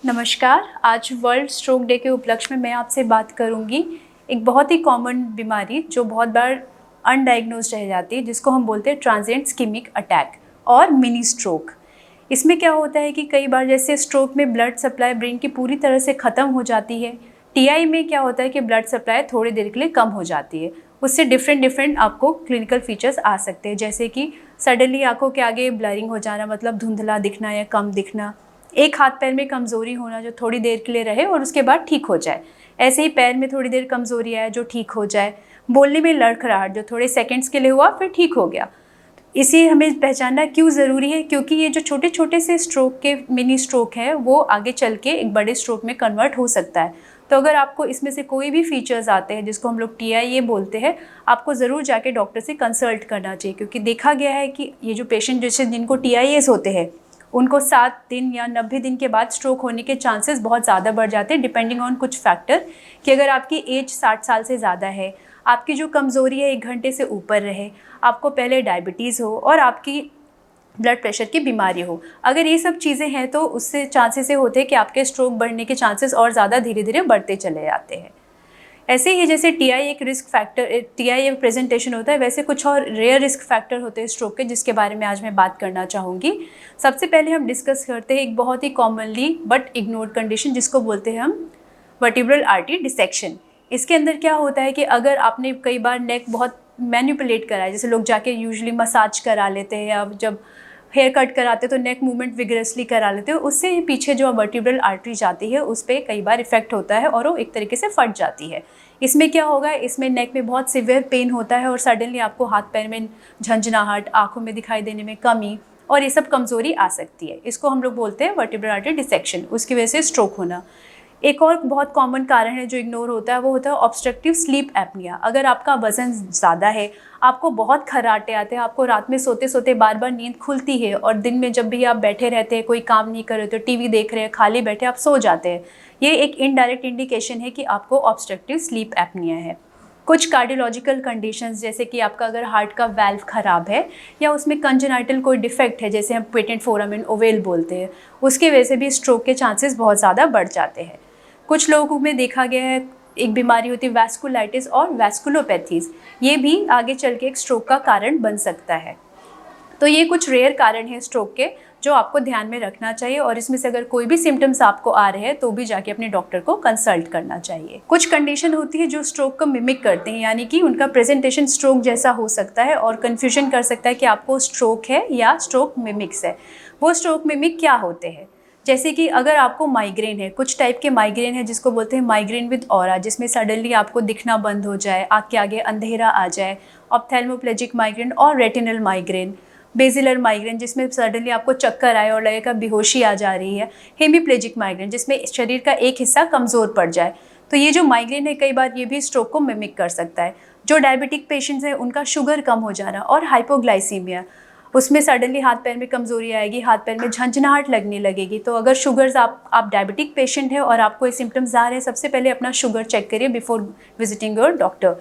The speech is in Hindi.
नमस्कार। आज वर्ल्ड स्ट्रोक डे के उपलक्ष्य में मैं आपसे बात करूंगी एक बहुत ही कॉमन बीमारी जो बहुत बार अनडायग्नोज्ड रह जाती है, जिसको हम बोलते हैं ट्रांजिएंट इस्केमिक अटैक और मिनी स्ट्रोक। इसमें क्या होता है कि कई बार जैसे स्ट्रोक में ब्लड सप्लाई ब्रेन की पूरी तरह से ख़त्म हो जाती है। टीआई में क्या होता है कि ब्लड सप्लाई थोड़ी देर के लिए कम हो जाती है। उससे डिफरेंट आपको क्लिनिकल फीचर्स आ सकते हैं, जैसे कि सडनली आंखों के आगे ब्लरिंग हो जाना, मतलब धुंधला दिखना या कम दिखना। एक हाथ पैर में कमज़ोरी होना जो थोड़ी देर के लिए रहे और उसके बाद ठीक हो जाए। ऐसे ही पैर में थोड़ी देर कमज़ोरी आए जो ठीक हो जाए। बोलने में लड़खड़ाहट जो थोड़े सेकंड्स के लिए हुआ फिर ठीक हो गया। इसे हमें पहचानना क्यों ज़रूरी है, क्योंकि ये जो छोटे छोटे से स्ट्रोक के मिनी स्ट्रोक है वो आगे चल के एक बड़े स्ट्रोक में कन्वर्ट हो सकता है। तो अगर आपको इसमें से कोई भी फीचर्स आते हैं जिसको हम लोग टीआईए बोलते हैं, आपको ज़रूर जाके डॉक्टर से कंसल्ट करना चाहिए, क्योंकि देखा गया है कि ये जो पेशेंट जैसे जिनको टीआईएस होते हैं उनको 7 दिन या 90 दिन के बाद स्ट्रोक होने के चांसेस बहुत ज़्यादा बढ़ जाते हैं, डिपेंडिंग ऑन कुछ फैक्टर। कि अगर आपकी एज 60 साल से ज़्यादा है, आपकी जो कमज़ोरी है 1 घंटे से ऊपर रहे, आपको पहले डायबिटीज़ हो और आपकी ब्लड प्रेशर की बीमारी हो, अगर ये सब चीज़ें हैं तो उससे चांसेस ये होते हैं कि आपके स्ट्रोक बढ़ने के चांसेस और ज़्यादा धीरे धीरे बढ़ते चले जाते हैं। ऐसे ही जैसे टीआई एक रिस्क फैक्टर, टीआई एक प्रेजेंटेशन होता है, वैसे कुछ और रेयर रिस्क फैक्टर होते हैं स्ट्रोक के, जिसके बारे में आज मैं बात करना चाहूँगी। सबसे पहले हम डिस्कस करते हैं एक बहुत ही कॉमनली बट इग्नोर्ड कंडीशन जिसको बोलते हैं हम वर्टिब्रल आर्टरी डिसेक्शन। इसके अंदर क्या होता है कि अगर आपने कई बार नेक बहुत मैनिपुलेट करा है, जैसे लोग जाके यूजुअली मसाज करा लेते हैं या जब हेयर कट कराते तो नेक मूवमेंट विगरसली करा लेते हो, उससे पीछे जो वर्टिब्रल आर्टरी जाती है उस पर कई बार इफेक्ट होता है और वो एक तरीके से फट जाती है। इसमें क्या होगा, इसमें नेक में बहुत सिवियर पेन होता है और सडनली आपको हाथ पैर में झंझनाहट, आँखों में दिखाई देने में कमी और ये सब कमज़ोरी आ सकती है। इसको हम लोग बोलते हैं वर्टिब्रल आर्टरी डिसेक्शन, उसकी वजह से स्ट्रोक होना। एक और बहुत कॉमन कारण है जो इग्नोर होता है, वो होता है ऑब्स्ट्रक्टिव स्लीप एपनिया। अगर आपका वज़न ज़्यादा है, आपको बहुत खर्राटे आते हैं, आपको रात में सोते सोते बार बार नींद खुलती है और दिन में जब भी आप बैठे रहते हैं, कोई काम नहीं कर रहे हो, टीवी देख रहे हैं, खाली बैठे आप सो जाते हैं, ये एक इनडायरेक्ट इंडिकेशन है कि आपको ऑब्स्ट्रक्टिव स्लीप एपनिया है। कुछ कार्डियोलॉजिकल कंडीशंस, जैसे कि आपका अगर हार्ट का वाल्व ख़राब है या उसमें कंजेनाइटल कोई डिफेक्ट है, जैसे हम पेटेंट फोरामेन ओवेल बोलते हैं, उसकी वजह से भी स्ट्रोक के चांसेस बहुत ज़्यादा बढ़ जाते हैं। कुछ लोगों में देखा गया है एक बीमारी होती है वैस्कुलाइटिस और वैस्कुलोपैथीज, ये भी आगे चल के एक स्ट्रोक का कारण बन सकता है। तो ये कुछ रेयर कारण हैं स्ट्रोक के जो आपको ध्यान में रखना चाहिए, और इसमें से अगर कोई भी सिम्टम्स आपको आ रहे हैं तो भी जाके अपने डॉक्टर को कंसल्ट करना चाहिए। कुछ कंडीशन होती है जो स्ट्रोक को मिमिक करते हैं, यानी कि उनका प्रेजेंटेशन स्ट्रोक जैसा हो सकता है और कन्फ्यूजन कर सकता है कि आपको स्ट्रोक है या स्ट्रोक मिमिक्स है। वो स्ट्रोक मिमिक क्या होते हैं, जैसे कि अगर आपको माइग्रेन है, कुछ टाइप के माइग्रेन है जिसको बोलते हैं माइग्रेन विद ऑरा, जिसमें सडनली आपको दिखना बंद हो जाए, आँख के आगे अंधेरा आ जाए, ऑप्थेल्मोप्लेजिक माइग्रेन और रेटिनल माइग्रेन, बेजिलर माइग्रेन जिसमें सडनली आपको चक्कर आए और लगेगा बेहोशी आ जा रही है, हेमीप्लेजिक माइग्रेन जिसमें शरीर का एक हिस्सा कमज़ोर पड़ जाए। तो ये जो माइग्रेन है कई बार ये भी स्ट्रोक को मिमिक कर सकता है। जो डायबिटिक पेशेंट्स हैं उनका शुगर कम हो जाना और हाइपोग्लाइसीमिया, उसमें सडनली हाथ पैर में कमज़ोरी आएगी, हाथ पैर में झंझनाहट लगने लगेगी। तो अगर शुगर्स आप डायबिटिक पेशेंट है और आपको ये सिम्टम्स आ रहे हैं, सबसे पहले अपना शुगर चेक करिए बिफोर विजिटिंग योर डॉक्टर।